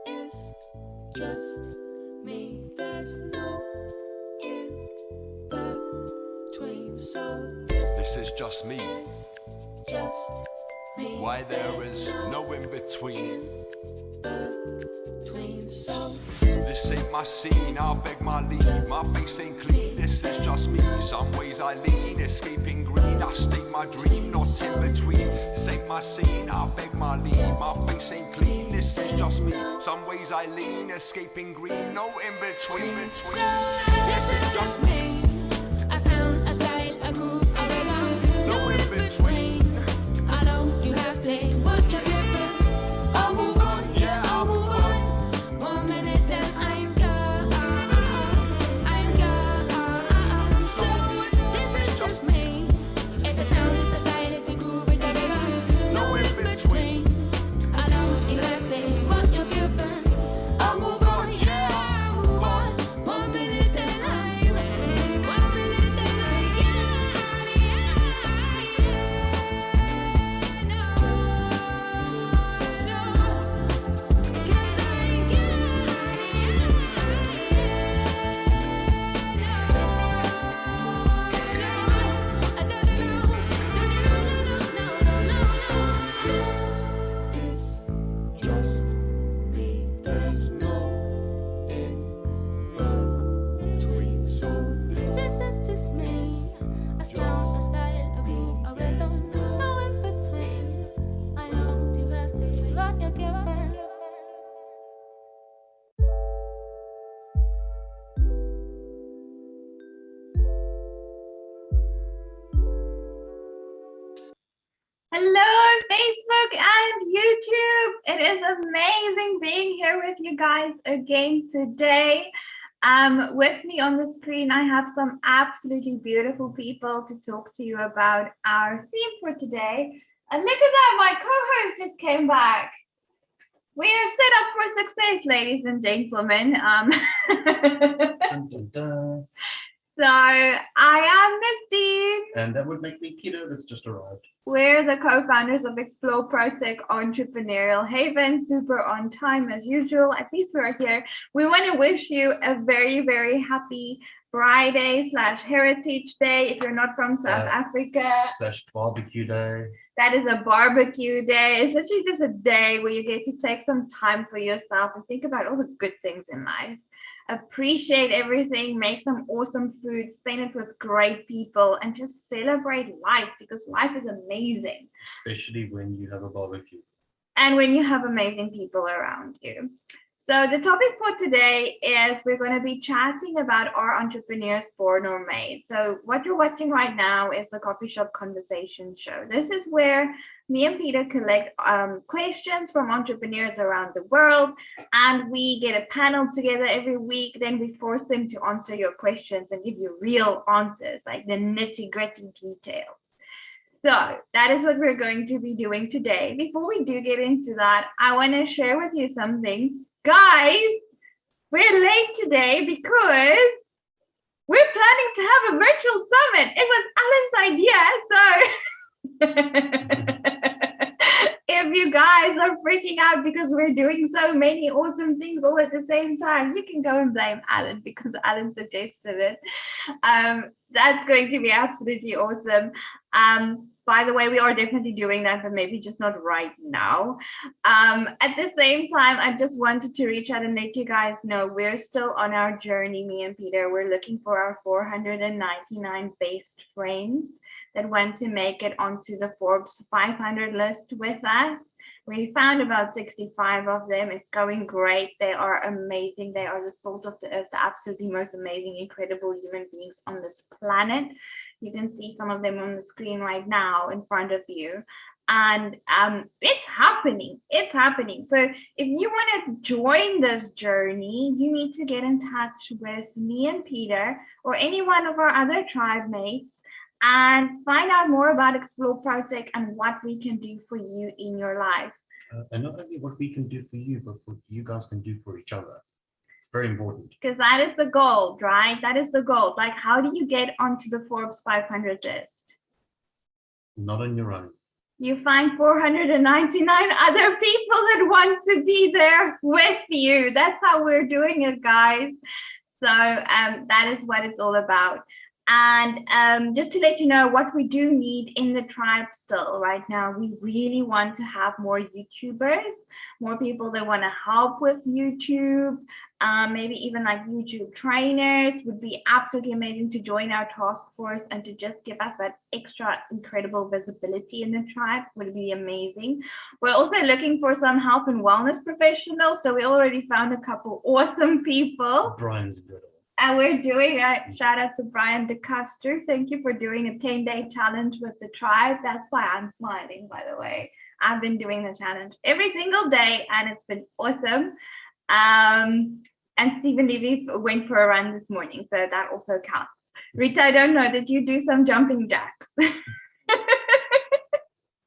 is just me. There's no in between. So this is just me. Is just me. Why there is no in between. So this ain't my scene, I'll beg my leave. My face ain't clean, this is just me. Some ways I lean, escaping green. I state my dream, not in between. This ain't my scene, I'll beg my leave. My face ain't clean, this is just me. Some ways I lean, escaping green. No in between. This is just me. A sound, a style, a groove, a rhythm. No in between. I know you have to say what you're giving. I'll move on, yeah, I'll move on. 1 minute, then I'm gone. I'm gone. So this is just me. It's a sound, it's a style, it's a groove, it's a rhythm. No in between. I know you have to say what you're giving. I'll move on, yeah, I'll move on. 1 minute, then I'm 1 minute, then I'm This is just me. A sound, a style, a groove, a rhythm. No in between. I know you have to say what you're giving. Hello, Facebook and YouTube. It is amazing being here with you guys again today. With me on the screen, I have some absolutely beautiful people to talk to you about our theme for today. And look at that, my co-host just came back. We are set up for success, ladies and gentlemen. Dun, dun, dun. So I am Misty. And that would make me Peter that's just arrived. We're the co-founders of Explore ProTech Entrepreneurial Haven, super on time as usual. At least we're here. We want to wish you a very, very happy Friday / Heritage Day if you're not from South Africa. / barbecue day. That is a barbecue day. It's actually just a day where you get to take some time for yourself and think about all the good things in life. Appreciate everything, make some awesome food, spend it with great people, and just celebrate life because life is amazing. Especially when you have a barbecue. And when you have amazing people around you. So the topic for today is we're going to be chatting about our entrepreneurs born or made. So what you're watching right now is the Coffee Shop Conversation Show. This is where me and Peter collect questions from entrepreneurs around the world, and we get a panel together every week. Then we force them to answer your questions and give you real answers, like the nitty-gritty details. So that is what we're going to be doing today. Before we do get into that, I want to share with you something. Guys, we're late today because we're planning to have a virtual summit. It was Allan's idea. So if you guys are freaking out because we're doing so many awesome things all at the same time, you can go and blame Allan because Allan suggested it. That's going to be absolutely awesome. By the way, we are definitely doing that, but maybe just not right now. At the same time, I just wanted to reach out and let you guys know we're still on our journey, me and Peter. We're looking for our 499 best friends that want to make it onto the Forbes 500 list with us. We found about 65 of them. It's going great. They are amazing. They are the salt of the earth, the absolutely most amazing, incredible human beings on this planet. You can see some of them on the screen right now in front of you. And it's happening. It's happening. So if you want to join this journey, you need to get in touch with me and Peter or any one of our other tribe mates and find out more about Explore ProTech and what we can do for you in your life. And not only what we can do for you, but what you guys can do for each other. It's very important. Because that is the goal, right? That is the goal. Like, how do you get onto the Forbes 500 list? Not on your own. you find 499 other people that want to be there with you. That's how we're doing it, guys. So that is what it's all about. And just to let you know what we do need in the tribe still right now, we really want to have more YouTubers, more people that want to help with YouTube, maybe even like YouTube trainers would be absolutely amazing to join our task force and to just give us that extra incredible visibility in the tribe would be amazing. We're also looking for some health and wellness professionals. So we already found a couple awesome people. Brian's good. And we're doing a shout out to Brian DeCuster. Thank you for doing a 10-day challenge with the tribe. That's why I'm smiling, by the way. I've been doing the challenge every single day and it's been awesome. And Stephen Levy went for a run this morning, so that also counts. Rita, I don't know, did you do some jumping jacks?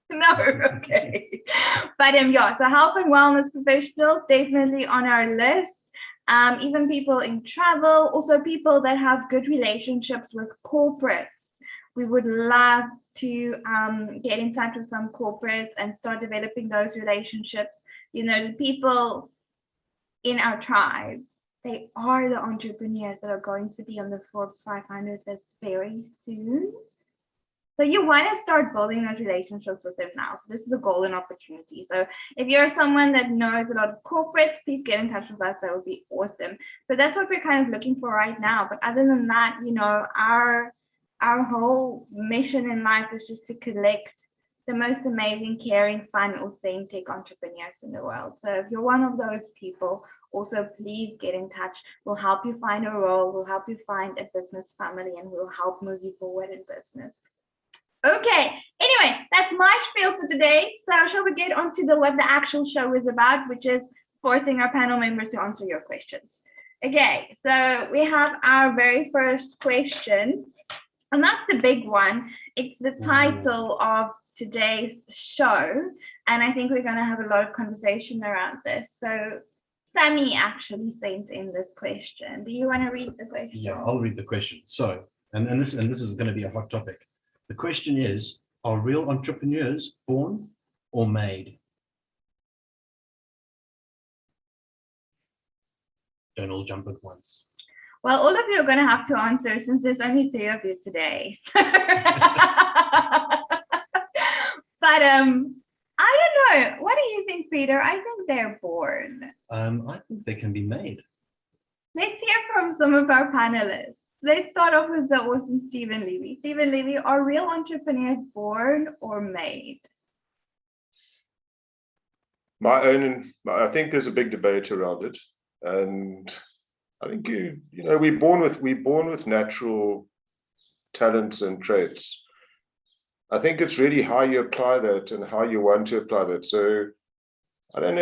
No, okay. But yeah, so health and wellness professionals definitely on our list. Even people in travel, also people that have good relationships with corporates. We would love to get in touch with some corporates and start developing those relationships. You know, the people in our tribe, they are the entrepreneurs that are going to be on the Forbes 500 list very soon. So you want to start building those relationships with them now. So this is a golden opportunity. So if you're someone that knows a lot of corporates, please get in touch with us. That would be awesome. So that's what we're kind of looking for right now. But other than that, you know, our whole mission in life is just to collect the most amazing, caring, fun, authentic entrepreneurs in the world. So if you're one of those people, also please get in touch. We'll help you find a role. We'll help you find a business family, and we'll help move you forward in business. Okay, anyway, that's my spiel for today. So shall we get on to what the actual show is about, which is forcing our panel members to answer your questions. Okay, so we have our very first question, and that's the big one. It's the title of today's show, and I think we're going to have a lot of conversation around this. So Sammy actually sent in this question. Do you want to read the question? Yeah, I'll read the question. So, and this is going to be a hot topic. The question is, are real entrepreneurs born or made? Don't all jump at once. Well, all of you are going to have to answer since there's only 3 of you today. So but I don't know. What do you think, Peter? I think they're born. I think they can be made. Let's hear from some of our panelists. Let's start off with the awesome Stephen Levy. Stephen Levy, are real entrepreneurs born or made? I think there's a big debate around it, and I think we're born with natural talents and traits. I think it's really how you apply that and how you want to apply that. So I don't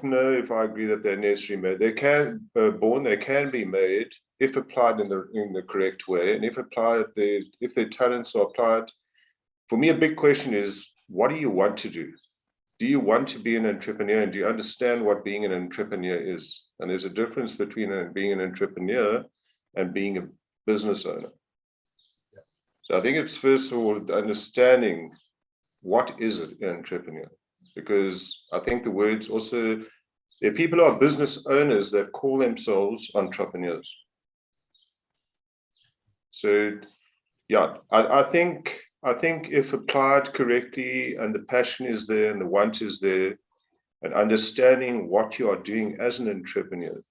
know if I agree that they're necessarily made. They can born, they can be made if applied in the correct way, and if their talents are applied. For me, a big question is, what do you want to do? Do you want to be an entrepreneur, and do you understand what being an entrepreneur is? And there's a difference between being an entrepreneur and being a business owner. Yeah. So I think it's first of all understanding what is an entrepreneur, because I think the words also, there are people who are business owners that call themselves entrepreneurs. So yeah, I think if applied correctly and the passion is there and the want is there, and understanding what you are doing as an entrepreneur,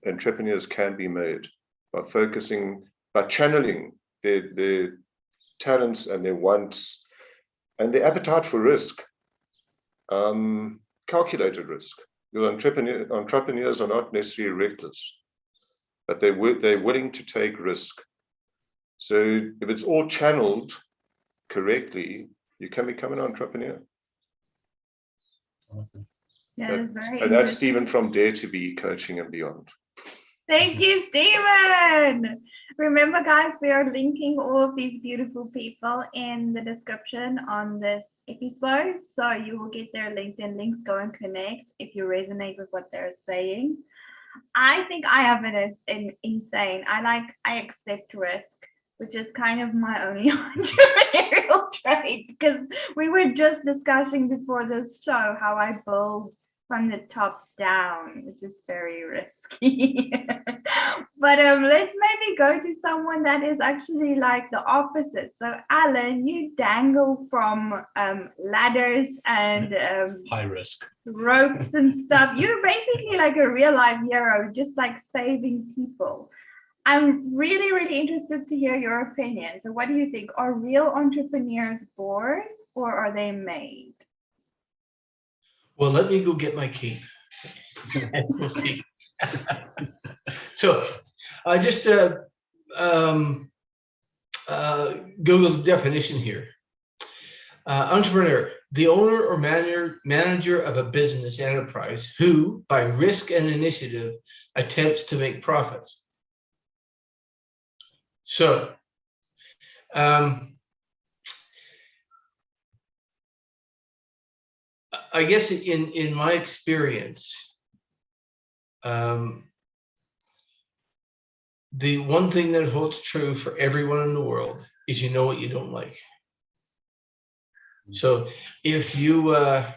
entrepreneurs can be made by channeling their talents and their wants and their appetite for risk, calculated risk. Because entrepreneurs are not necessarily reckless, but they're willing to take risk. So if it's all channeled correctly, you can become an entrepreneur. Yeah, and that's Stephen from Dare to Be Coaching and Beyond. Thank you, Stephen. Remember, guys, we are linking all of these beautiful people in the description on this episode. So you will get their LinkedIn links. Go and connect if you resonate with what they're saying. I think I have an insane. I accept risk. which is kind of my only entrepreneurial trait, because we were just discussing before this show how I build from the top down, which is very risky. But let's maybe go to someone that is actually like the opposite. So Allan, you dangle from ladders and High risk. ropes and stuff. You're basically like a real life hero, just like saving people. I'm really, really interested to hear your opinion. So what do you think? Are real entrepreneurs born or are they made? Well, let me go get my cape. We'll see. So I just Google the definition here. Entrepreneur, the owner or manager of a business enterprise who, by risk and initiative, attempts to make profits. So, I guess in my experience, the one thing that holds true for everyone in the world is you know what you don't like. So if you're a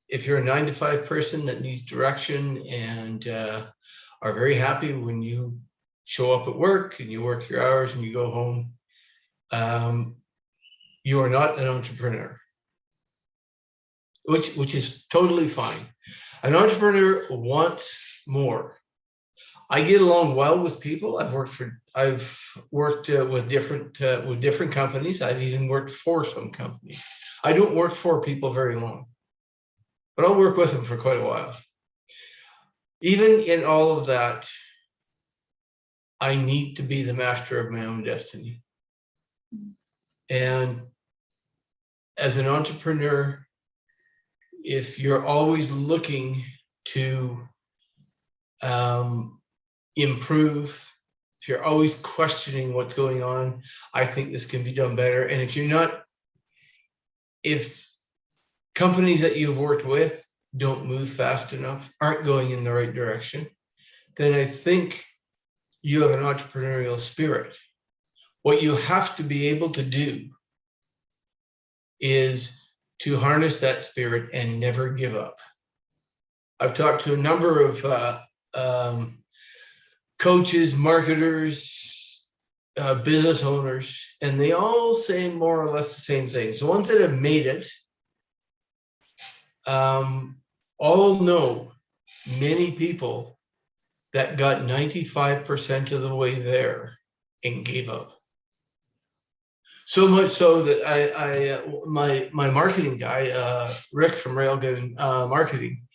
9-to-5 person that needs direction and are very happy when you show up at work and you work your hours and you go home, you are not an entrepreneur, which is totally fine. An entrepreneur wants more. I get along well with people. I've worked with different companies. I've even worked for some companies. I don't work for people very long, but I'll work with them for quite a while. Even in all of that, I need to be the master of my own destiny. And as an entrepreneur, if you're always looking to improve, if you're always questioning what's going on, I think this can be done better. And if companies that you've worked with don't move fast enough, aren't going in the right direction, then I think you have an entrepreneurial spirit. What you have to be able to do is to harness that spirit and never give up. I've talked to a number of coaches, marketers, business owners, and they all say more or less the same things. The ones that have made it all know many people that got 95% of the way there and gave up. So much so that my marketing guy, Rick from Railgun Marketing,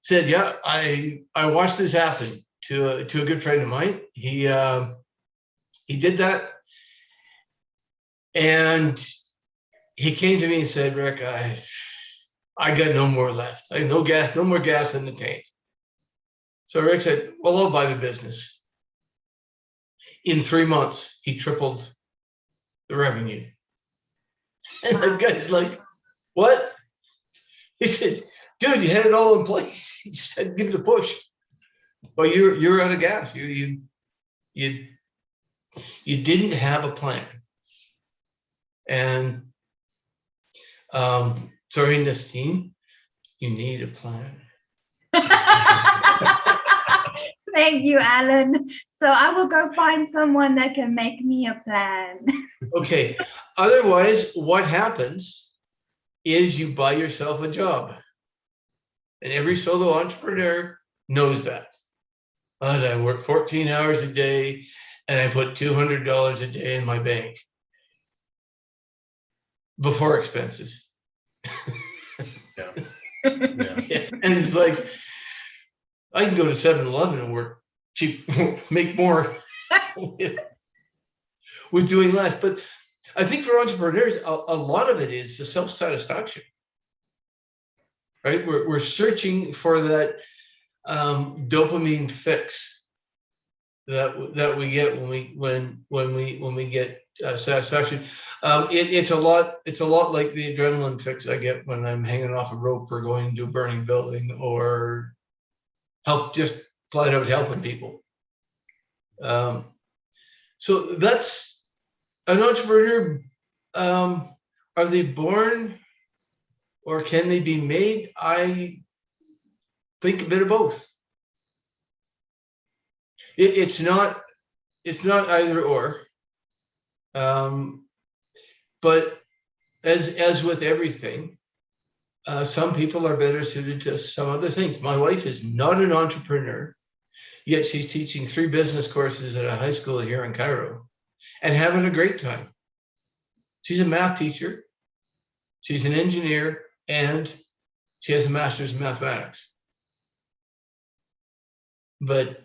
said, "Yeah, I watched this happen to a good friend of mine. He did that, and he came to me and said, Rick, I got no more left. I have no more gas in the tank." So Rick said, "Well, I'll buy the business." In 3 months, he tripled the revenue. And the guy's like, "What?" He said, "Dude, you had it all in place. You just had to give it a push." Well, you're out of gas. You didn't have a plan. And sorry, in this team, you need a plan. Thank you, Allan. So I will go find someone that can make me a plan. Okay. Otherwise, what happens is you buy yourself a job. And every solo entrepreneur knows that. But I work 14 hours a day and I put $200 a day in my bank before expenses. Yeah. Yeah. And it's like, I can go to 7-Eleven and work cheap, make more with doing less. But I think for entrepreneurs, a lot of it is the self-satisfaction, right? We're searching for that dopamine fix that we get when we get satisfaction. It's a lot like the adrenaline fix I get when I'm hanging off a rope or going into a burning building or just flat out helping people. So that's an entrepreneur. Are they born or can they be made? I think a bit of both. It's not either or. But as with everything, some people are better suited to some other things. My wife is not an entrepreneur, yet she's teaching 3 business courses at a high school here in Cairo and having a great time. She's a math teacher, she's an engineer, and she has a master's in mathematics. But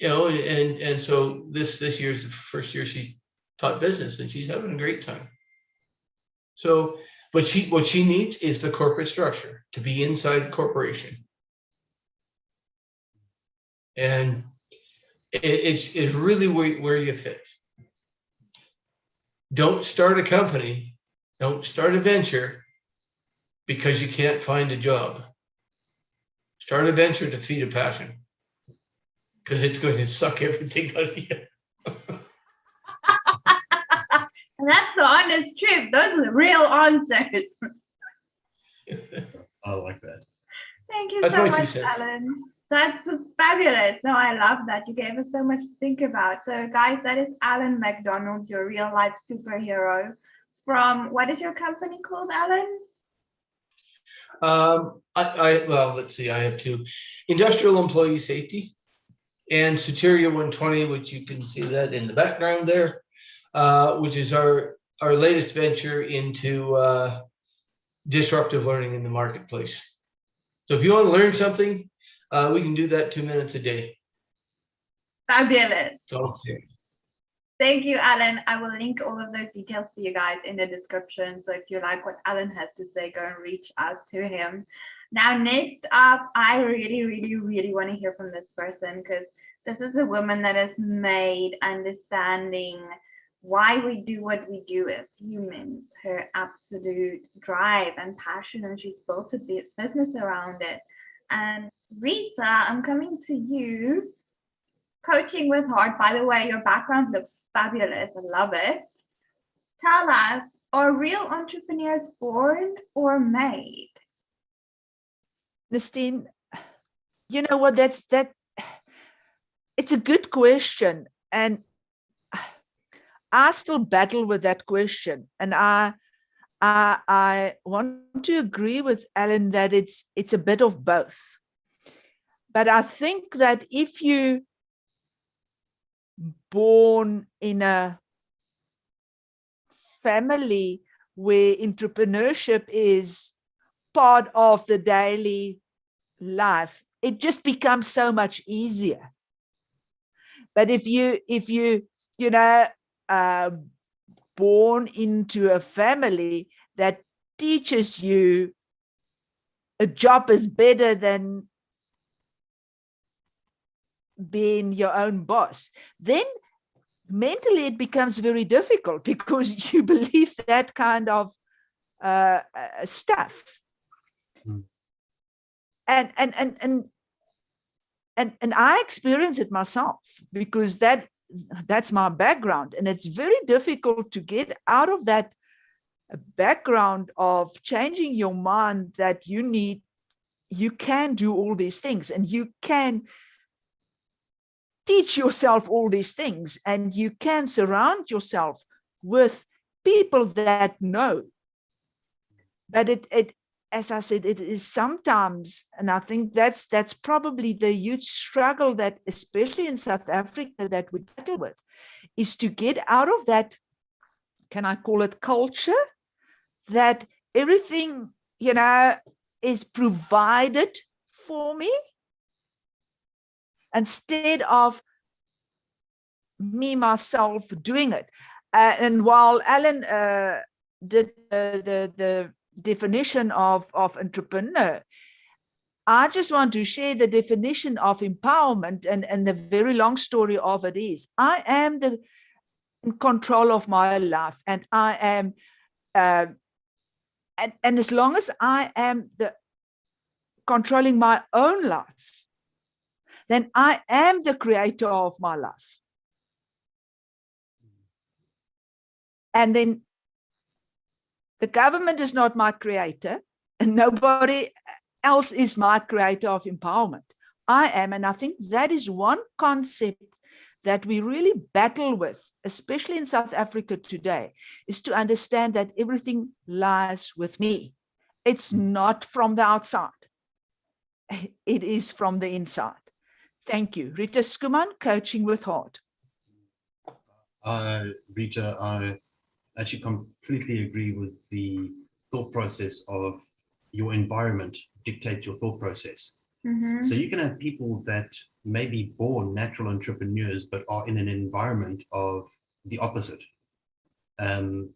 and so this year's the first year she's taught business, and she's having a great time. So what she needs is the corporate structure to be inside corporation, and it's really where you fit. Don't start a company, don't start a venture because you can't find a job. Start a venture to feed a passion, because it's going to suck everything out of you. And that's the honest truth. Those are the real answers. I like that. Thank you That's so my 2 much, cents. Allan. That's fabulous. No, I love that. You gave us so much to think about. So, guys, that is Allan MacDonald, your real life superhero. From what is your company called, Allan? Well, let's see. I have 2: Industrial Employee Safety and Soteria 120, which you can see that in the background there, which is our latest venture into disruptive learning in the marketplace. So if you want to learn something, we can do that 2 minutes a day. Fabulous. Okay. Thank you, Allan. I will link all of those details for you guys in the description. So if you like what Allan has to say, go and reach out to him. Now, next up, I really, really, really want to hear from this person, because this is a woman that has made understanding why we do what we do as humans her absolute drive and passion, and she's built a business around it. And Rita, I'm coming to you. Coaching with Heart, by the way, your background looks fabulous. I love it. Tell us, are real entrepreneurs born or made? Christine, you know what, it's a good question. And I still battle with that question. And I want to agree with Allan that it's a bit of both. But I think that if you born in a family where entrepreneurship is part of the daily life, it just becomes so much easier. But if you born into a family that teaches you a job is better than being your own boss, then mentally it becomes very difficult, because you believe that kind of stuff. Mm. And I experience it myself, because that's my background, and it's very difficult to get out of that background of changing your mind that you can do all these things, and you can teach yourself all these things, and you can surround yourself with people that know. But it as I said, it is sometimes, and I think that's probably the huge struggle that, especially in South Africa, that we battle with, is to get out of that, can I call it culture, that everything, is provided for me, instead of me, myself, doing it. And while Allan did the definition of entrepreneur, I just want to share the definition of empowerment, and the very long story of it is, I am in control of my life, and I am, and as long as I am controlling my own life, then I am the creator of my life. And then the government is not my creator, and nobody else is my creator of empowerment. I am, and I think that is one concept that we really battle with, especially in South Africa today, is to understand that everything lies with me. It's not from the outside. It is from the inside. Thank you. Rita Schoman, Coaching with Heart. Rita, I actually completely agree with the thought process of your environment dictates your thought process. Mhm. So you can have people that may be born natural entrepreneurs, but are in an environment of the opposite, and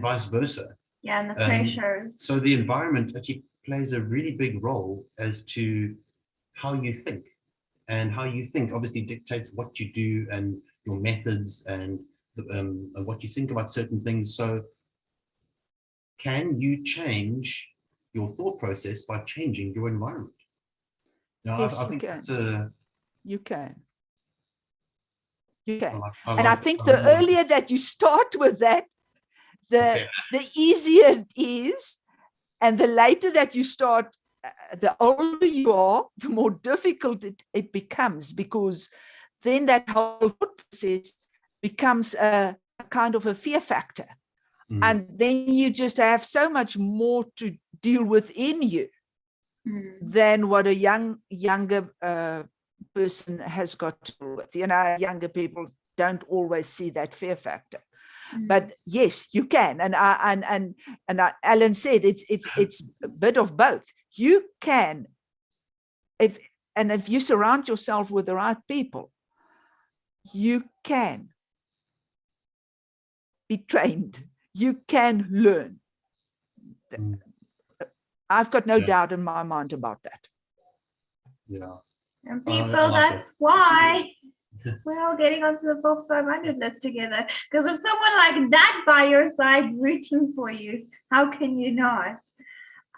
vice versa. Yeah, and the pressures. So the environment actually plays a really big role as to how you think, and how you think obviously dictates what you do and your methods and what you think about certain things. So can you change your thought process by changing your environment? Now, Yes, I you think can. that's a, You can. You can. I And I like- think I the really like earlier that you start with that, Okay. the easier it is. And the later that you start, the older you are, the more difficult it becomes, because then that whole thought process becomes a kind of a fear factor. And then you just have so much more to deal within you than what a younger person has got to deal with. You know, younger people don't always see that fear factor. But yes, you can, and Allan said it's a bit of both. You can, if you surround yourself with the right people, you can be trained. You can learn. I've got no doubt in my mind about that. Yeah. And I people, like that's why we're all getting onto the Forbes 500 list together. Because with someone like that by your side rooting for you, how can you not?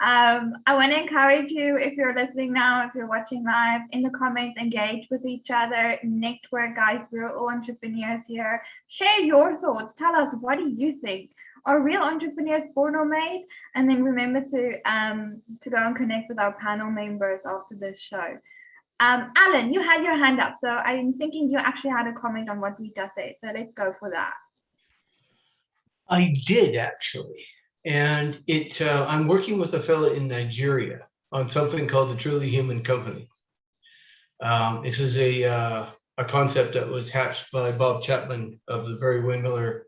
I want to encourage you, if you're listening now, if you're watching live, in the comments, engage with each other, network, guys. We're all entrepreneurs here. Share your thoughts. Tell us, what do you think? Are real entrepreneurs born or made? And then remember to go and connect with our panel members after this show. Allan, you had your hand up, so I'm thinking you actually had a comment on what Rita said. So let's go for that. I did actually. And I'm working with a fellow in Nigeria on something called the Truly Human Company. This is a concept that was hatched by Bob Chapman of the Barry Windmiller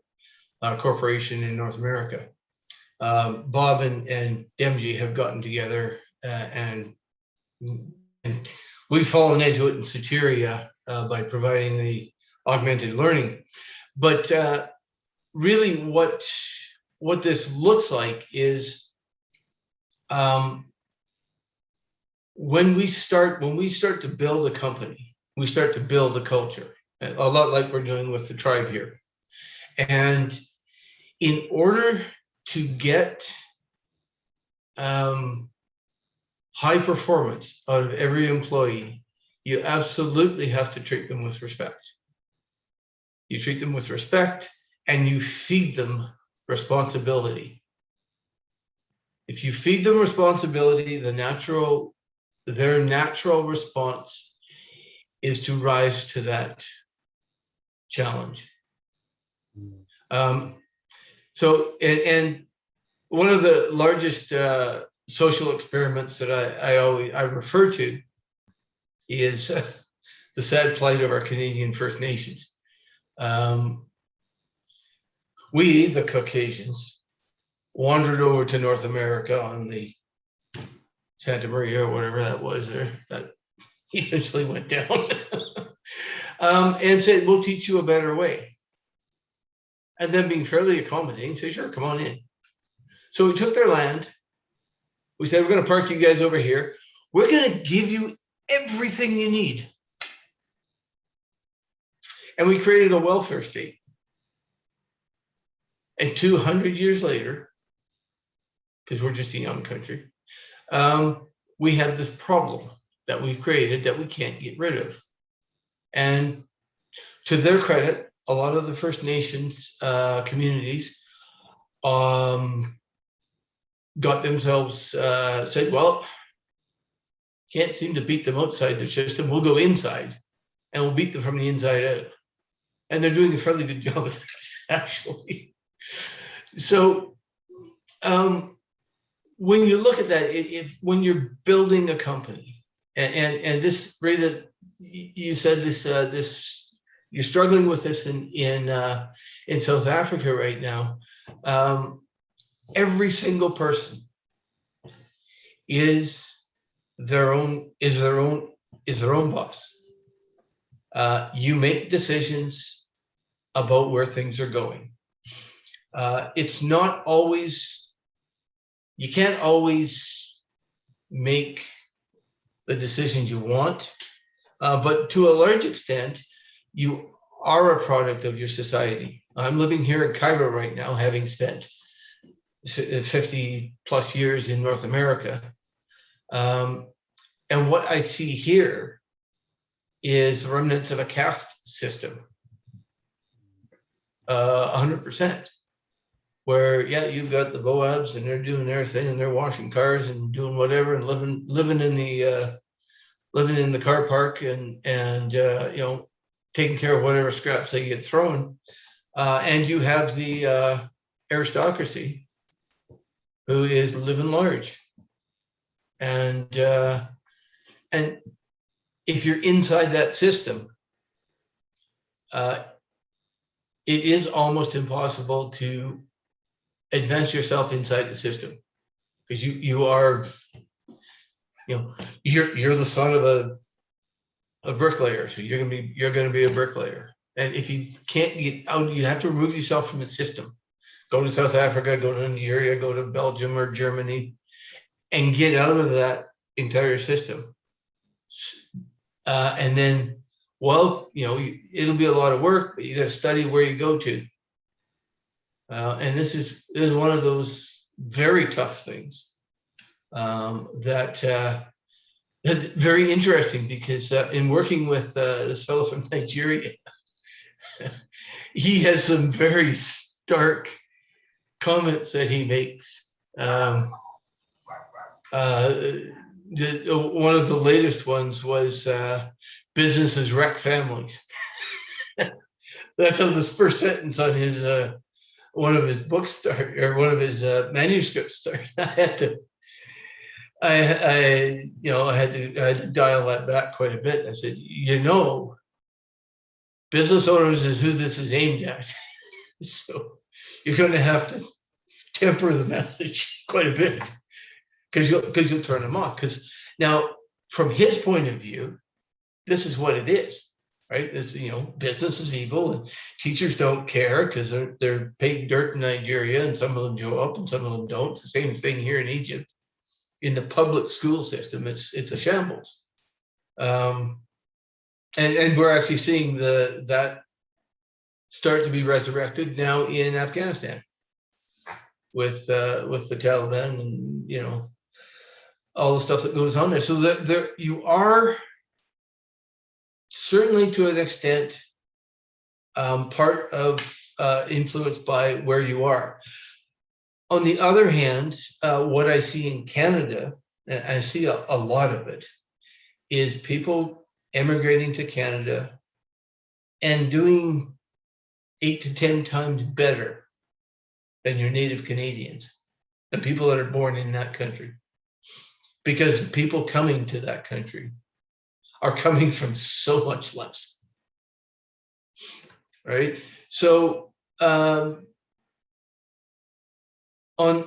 Corporation in North America. Bob and Demji have gotten together and we've fallen into it in Soteria by providing the augmented learning. But really what this looks like is when we start to build a company, we start to build a culture, a lot like we're doing with the tribe here. And in order to get high performance out of every employee, you absolutely have to treat them with respect. You treat them with respect and you feed them responsibility. If you feed them responsibility, their natural response is to rise to that challenge. So one of the largest social experiments that I refer to is the sad plight of our Canadian First Nations. We, the Caucasians, wandered over to North America on the Santa Maria or whatever that was there, that eventually went down, and said, we'll teach you a better way. And then being fairly accommodating, say, sure, come on in. So we took their land. We said, we're going to park you guys over here. We're going to give you everything you need. And we created a welfare state. And 200 years later, because we're just a young country, we have this problem that we've created that we can't get rid of. And to their credit, a lot of the First Nations communities got themselves said, well, can't seem to beat them outside their system. We'll go inside and we'll beat them from the inside out. And they're doing a fairly good job of that, actually. So when you look at that, when you're building a company, and this, Rita, you said this, you're struggling with this in South Africa right now. Every single person is their own boss. You make decisions about where things are going. It's not always, you can't always make the decisions you want, but to a large extent, you are a product of your society. I'm living here in Cairo right now, having spent 50 plus years in North America. And what I see here is remnants of a caste system, 100%. Where, yeah, you've got the Boabs and they're doing their thing and they're washing cars and doing whatever and living in the car park and you know, taking care of whatever scraps they get thrown. And you have the aristocracy who is living large. And if you're inside that system, it is almost impossible to advance yourself inside the system, because you are, you know, you're the son of a bricklayer, so you're gonna be a bricklayer. And if you can't get out, you have to remove yourself from the system. Go to South Africa, go to Nigeria, go to Belgium or Germany, and get out of that entire system. And then, well, you know, it'll be a lot of work, but you got to study where you go to. And this is one of those very tough things that's very interesting, because in working with this fellow from Nigeria, he has some very stark comments that he makes. One of the latest ones was businesses wreck families. That's how this first sentence on his one of his books started, or one of his manuscripts started. I had to dial that back quite a bit. I said, you know, business owners is who this is aimed at. So you're going to have to temper the message quite a bit, because you'll turn them off. Because now, from his point of view, this is what it is. Right? It's, you know, business is evil and teachers don't care because they're paid dirt in Nigeria, and some of them show up and some of them don't. It's the same thing here in Egypt. In the public school system, it's a shambles. And we're actually seeing that start to be resurrected now in Afghanistan with the Taliban and, you know, all the stuff that goes on there. So there you are, certainly to an extent, part of influenced by where you are. On the other hand, what I see in Canada, and I see a lot of it, is people emigrating to Canada and doing 8 to 10 times better than your native Canadians, the people that are born in that country. Because the people coming to that country are coming from so much less, right? So, and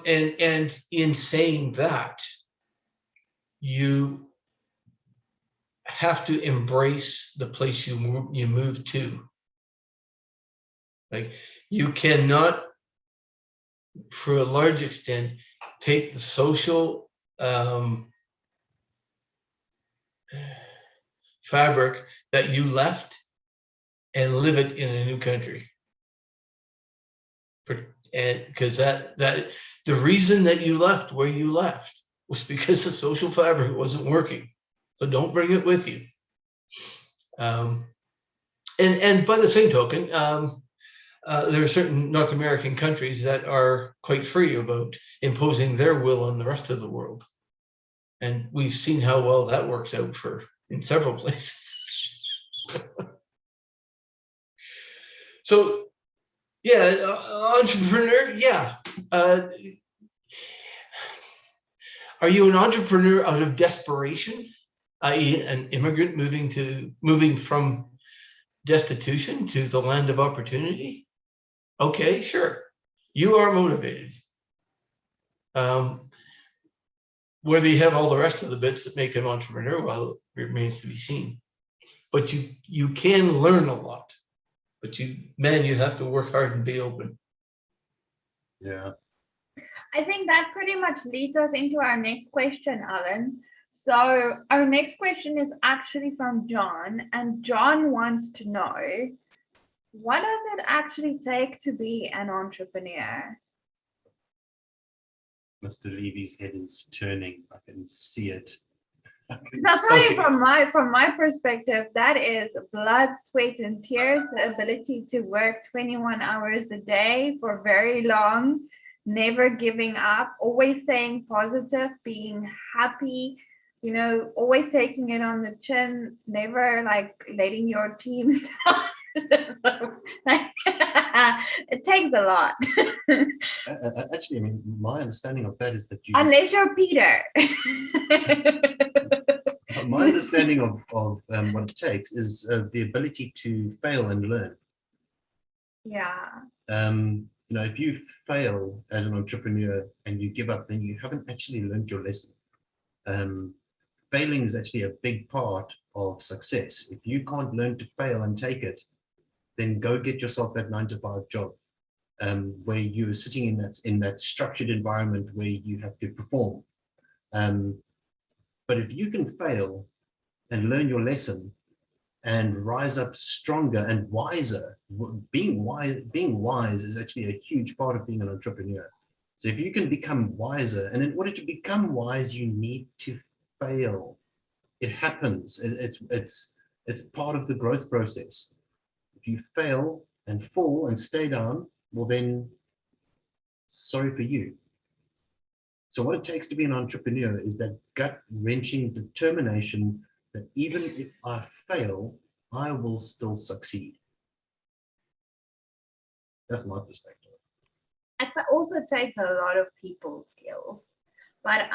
in saying that, you have to embrace the place you move to. Like, you cannot, for a large extent, take the social fabric that you left and live it in a new country. And because that the reason that you left where you left was because the social fabric wasn't working. So don't bring it with you. And by the same token, there are certain North American countries that are quite free about imposing their will on the rest of the world. And we've seen how well that works out in several places. So, yeah, entrepreneur, yeah. Are you an entrepreneur out of desperation, i.e. an immigrant moving from destitution to the land of opportunity? Okay, sure. You are motivated. Whether you have all the rest of the bits that make an entrepreneur, well, it remains to be seen. But you can learn a lot. But you have to work hard and be open. Yeah. I think that pretty much leads us into our next question, Allan. So our next question is actually from John, and John wants to know, what does it actually take to be an entrepreneur? Mr. Levy's head is turning. I can see it. I'll tell you from my perspective, that is blood, sweat, and tears, the ability to work 21 hours a day for very long, never giving up, always staying positive, being happy, you know, always taking it on the chin, never like letting your team down. It takes a lot. Actually, I mean, my understanding of that is that you. Unless you're Peter. My understanding of what it takes is the ability to fail and learn. Yeah. You know, if you fail as an entrepreneur and you give up, then you haven't actually learned your lesson. Failing is actually a big part of success. If you can't learn to fail and take it, then go get yourself that 9-to-5 job, where you're sitting in that structured environment where you have to perform. But if you can fail and learn your lesson and rise up stronger and wiser, being wise is actually a huge part of being an entrepreneur. So if you can become wiser, and in order to become wise, you need to fail. It happens. It's part of the growth process. If you fail and fall and stay down, well then, sorry for you. So what it takes to be an entrepreneur is that gut-wrenching determination that even if I fail, I will still succeed. That's my perspective. It also takes a lot of people skills, but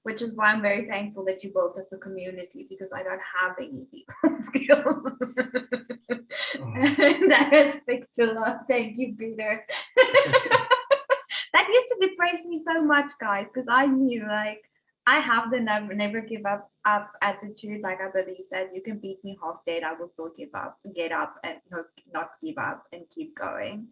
which is why I'm very thankful that you built us a community, because I don't have any people skills. That respects a lot. Thank you, Peter. That used to depress me so much, guys, because I knew, like, I have the never give up attitude. Like, I believe that you can beat me half dead, I will still get up and not give up and keep going.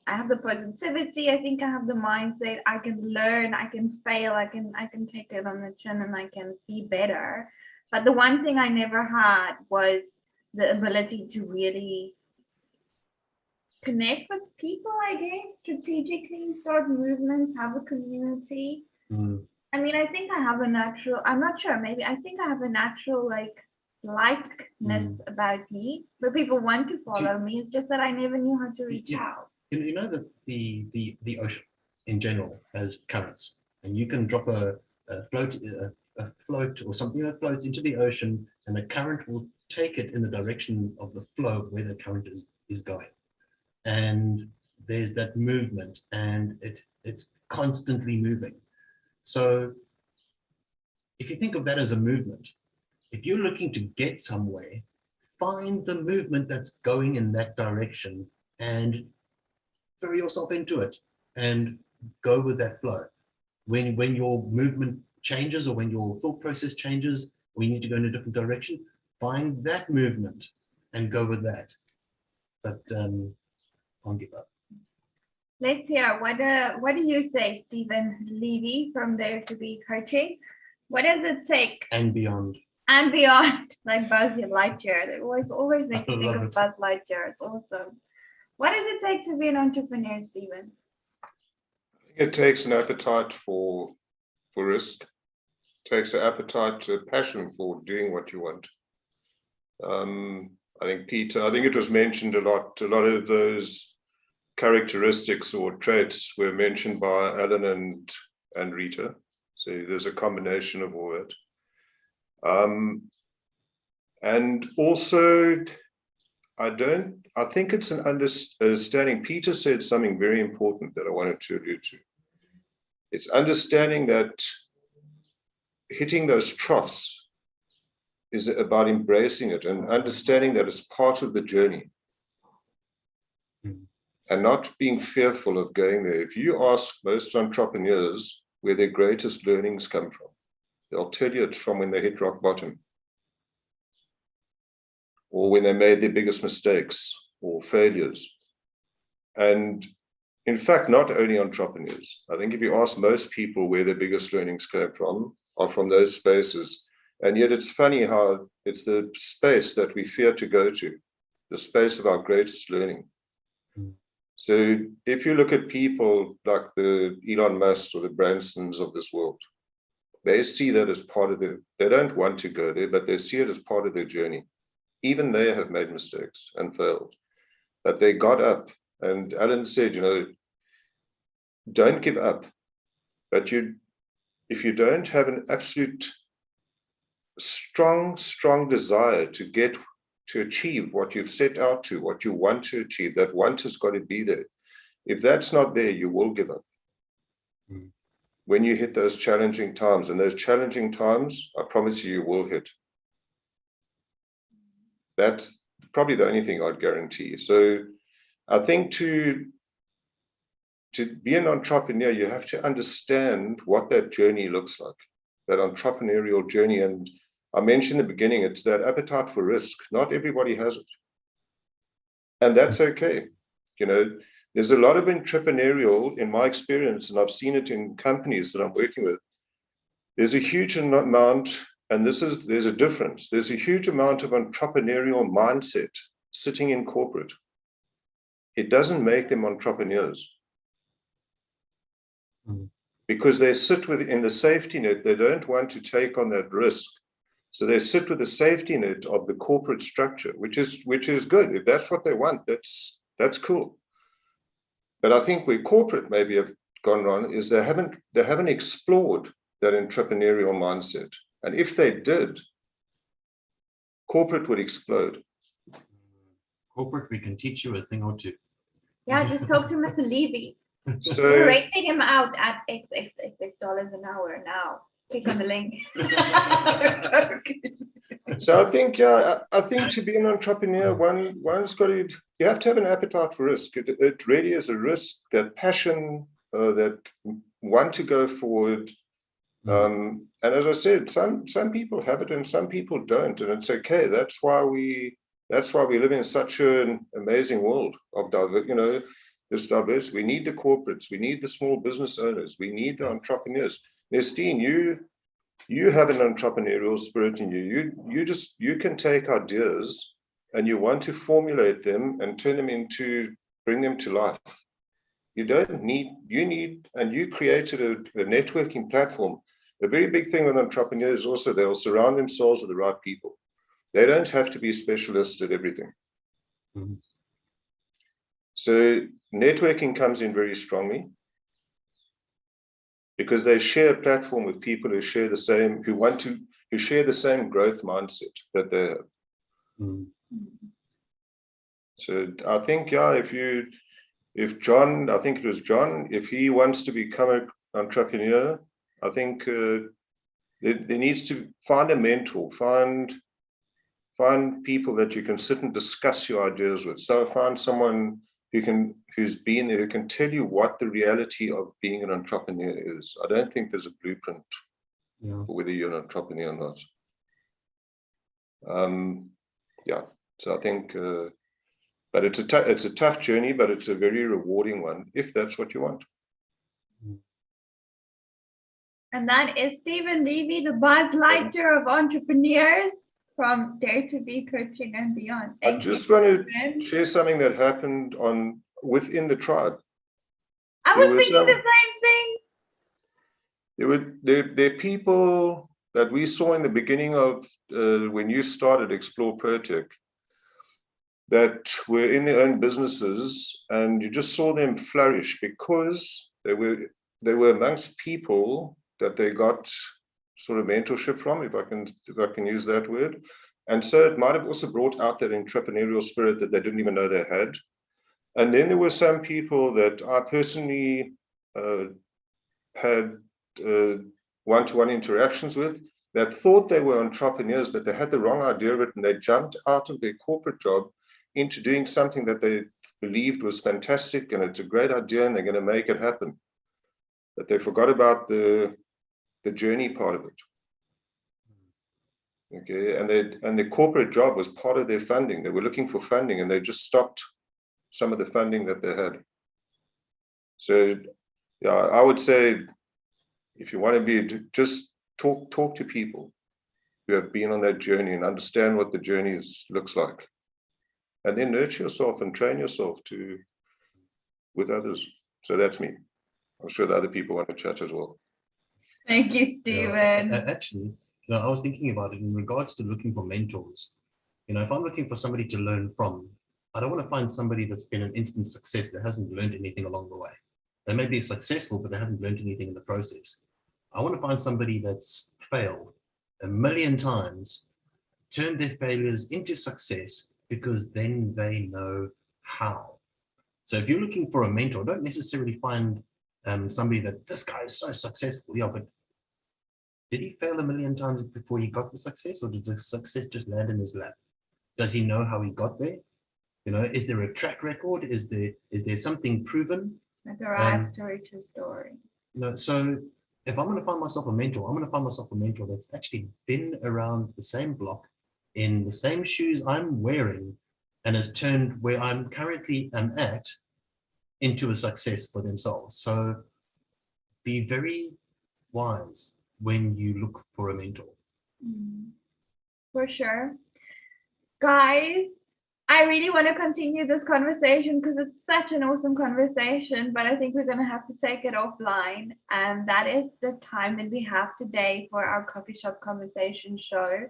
I have the positivity. I think I have the mindset. I can learn, I can fail, I can take it on the chin, and I can be better. But the one thing I never had was the ability to really connect with people, I guess, strategically, start movements, have a community. I mean, I think I have a natural, I'm not sure, maybe I think I have a natural likeness about me, where people want to follow me. It's just that I never knew how to reach out. You know that the ocean in general has currents, and you can drop a float or something that floats into the ocean, and the current will take it in the direction of the flow where the current is going. And there's that movement, and it's constantly moving. So if you think of that as a movement, if you're looking to get somewhere, find the movement that's going in that direction and throw yourself into it and go with that flow. When your movement changes, or when your thought process changes, or you need to go in a different direction, find that movement and go with that. But can't give up. Let's hear, what do you say, Stephen Levy, from Dare to Be Coaching? What does it take? And beyond. And beyond, like Buzz Lightyear. It always makes me think of it. Buzz Lightyear. It's awesome. What does it take to be an entrepreneur, Stephen? It takes an appetite for risk. It takes an appetite, a passion for doing what you want. I think Peter, I think it was mentioned a lot of those characteristics or traits were mentioned by Allan and Rita. So there's a combination of all that. And also, I think it's an understanding. Peter said something very important that I wanted to allude to. It's understanding that hitting those troughs is about embracing it and understanding that it's part of the journey. And not being fearful of going there. If you ask most entrepreneurs where their greatest learnings come from, they'll tell you it's from when they hit rock bottom, or when they made their biggest mistakes or failures. And in fact, not only entrepreneurs. I think if you ask most people where their biggest learnings came from, are from those spaces. And yet it's funny how it's the space that we fear to go to, the space of our greatest learning. So if you look at people like the Elon Musk or the Bransons of this world, they see that as part of they don't want to go there, but they see it as part of their journey. Even they have made mistakes and failed, but they got up. And Allan said, don't give up. But if you don't have an absolute strong desire to achieve what you've set out to, what you want to achieve, that want has got to be there. If that's not there, you will give up. When you hit those challenging times, and those challenging times, I promise you will hit. That's probably the only thing I'd guarantee. So I think to be an entrepreneur, you have to understand what that journey looks like, that entrepreneurial journey. And I mentioned in the beginning, it's that appetite for risk. Not everybody has it. And that's okay. There's a lot of entrepreneurial, in my experience, and I've seen it in companies that I'm working with. There's a huge amount, and there's a difference. There's a huge amount of entrepreneurial mindset sitting in corporate. It doesn't make them entrepreneurs. Because they sit in the safety net. They don't want to take on that risk. So they sit with the safety net of the corporate structure, which is good. If that's what they want, that's cool. But I think where corporate maybe have gone wrong is they haven't explored that entrepreneurial mindset. And if they did, corporate would explode. Corporate, we can teach you a thing or two. Yeah, just talk to Mr. Levy. So We're rating him out at $X an hour now. Click on the link. So I think to be an entrepreneur, one's got to, you have to have an appetite for risk. It really is a risk, that passion, that want to go forward. And as I said, some people have it and some people don't, and it's okay. That's why we live in such an amazing world of this diversity. We need the corporates, we need the small business owners, we need the entrepreneurs. Nestine, you have an entrepreneurial spirit in you. You can take ideas and you want to formulate them and bring them to life. You created a networking platform. A very big thing with entrepreneurs also, they'll surround themselves with the right people. They don't have to be specialists at everything. So networking comes in very strongly, because they share a platform with people who share the same, who share the same growth mindset that they have. So I think, if John, I think it was John, if he wants to become an entrepreneur, I think there needs to find a mentor, find people that you can sit and discuss your ideas with. So find someone who's been there, who can tell you what the reality of being an entrepreneur is. I don't think there's a blueprint for whether you're an entrepreneur or not. So I think, but it's a tough journey, but it's a very rewarding one, if that's what you want. And that is Stephen Levy, the Buzz Lightyear of entrepreneurs from Dare to Be Coaching and Beyond. I just want to share something that happened within the tribe. I was thinking the same thing. There are people that we saw in the beginning of when you started Explore ProTech. that were in their own businesses, and you just saw them flourish because they were amongst people that they got sort of mentorship from, if I can use that word. And so it might have also brought out that entrepreneurial spirit that they didn't even know they had. And then there were some people that I personally had one-to-one interactions with that thought they were entrepreneurs, but they had the wrong idea of it, and they jumped out of their corporate job into doing something that they believed was fantastic and it's a great idea and they're going to make it happen. But they forgot about the journey part of it. Okay, and the corporate job was part of their funding. They were looking for funding and they just stopped some of the funding that they had. So yeah, I would say if you want to be, just talk to people who have been on that journey and understand what the journey looks like. And then nurture yourself and train yourself with others. So that's me. I'm sure the other people want to chat as well. Thank you, Stephen. Actually, I was thinking about it in regards to looking for mentors. If I'm looking for somebody to learn from, I don't want to find somebody that's been an instant success that hasn't learned anything along the way. They may be successful, but they haven't learned anything in the process. I want to find somebody that's failed 1,000,000 times, turned their failures into success, because then they know how. So if you're looking for a mentor, don't necessarily find somebody that this guy is so successful. Yeah, but did he fail 1,000,000 times before he got the success, or did the success just land in his lap? Does he know how he got there? Is there a track record? Is there something proven? Like a right to riches story. So if I'm going to find myself a mentor, I'm going to find myself a mentor that's actually been around the same block, in the same shoes I'm wearing, and has turned where I'm currently am at into a success for themselves. So be very wise when you look for a mentor. For sure. Guys, I really want to continue this conversation because it's such an awesome conversation, but I think we're going to have to take it offline. And that is the time that we have today for our coffee shop conversation show.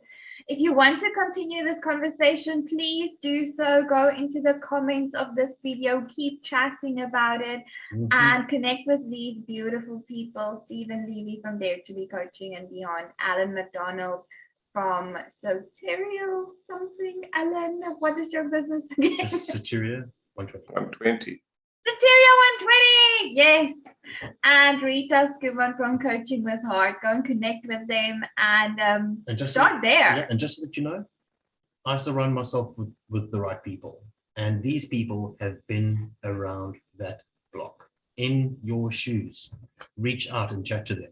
If you want to continue this conversation, please do so. Go into the comments of this video, keep chatting about it, and connect with these beautiful people. Stephen Levy from Dare to Be Coaching and Beyond, Allan MacDonald from Soterial something. Allan, what is your business again? Soteria 120. Soteria 120, yes. And Rita Schoman from Coaching with Heart. Go and connect with them and just start there. Yeah, and just so that you know, I surround myself with the right people, and these people have been around that block, in your shoes. Reach out and chat to them.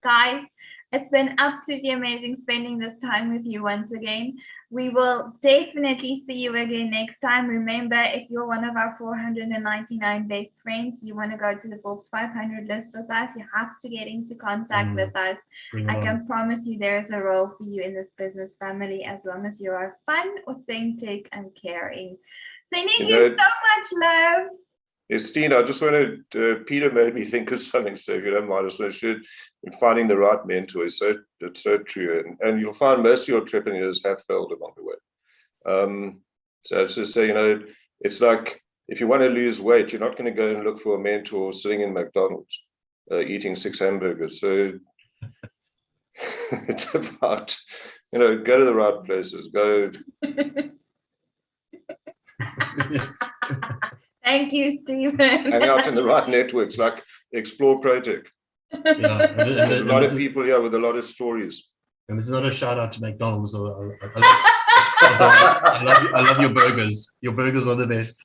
Guys, it's been absolutely amazing spending this time with you once again. We will definitely see you again next time. Remember, if you're one of our 499 best friends, you want to go to the Forbes 500 list with us, you have to get into contact with us. I can promise you there is a role for you in this business family, as long as you are fun, authentic, and caring. Sending you so much love. Stine, I just wanted, Peter made me think of something, so if you don't mind, I just want to share, in finding the right mentor is it's so true. And you'll find most of your entrepreneurs have failed along the way. So it's just say, it's like, if you want to lose weight, you're not going to go and look for a mentor sitting in MacDonald's, eating 6 hamburgers. So it's about, go to the right places, go. Thank you, Stephen. Hang out in the right networks, like explore ProTech. Yeah, there's a lot of people here with a lot of stories. And this is not a shout out to McDonald's. I love your burgers. Your burgers are the best.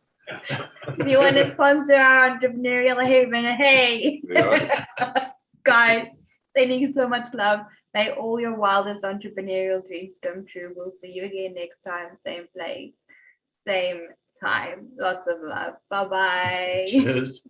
If you want to sponsor our entrepreneurial haven, hey. Yeah. Guys, sending you so much love. May all your wildest entrepreneurial dreams come true. We'll see you again next time, same place, same time. Lots of love. Bye-bye. Cheers.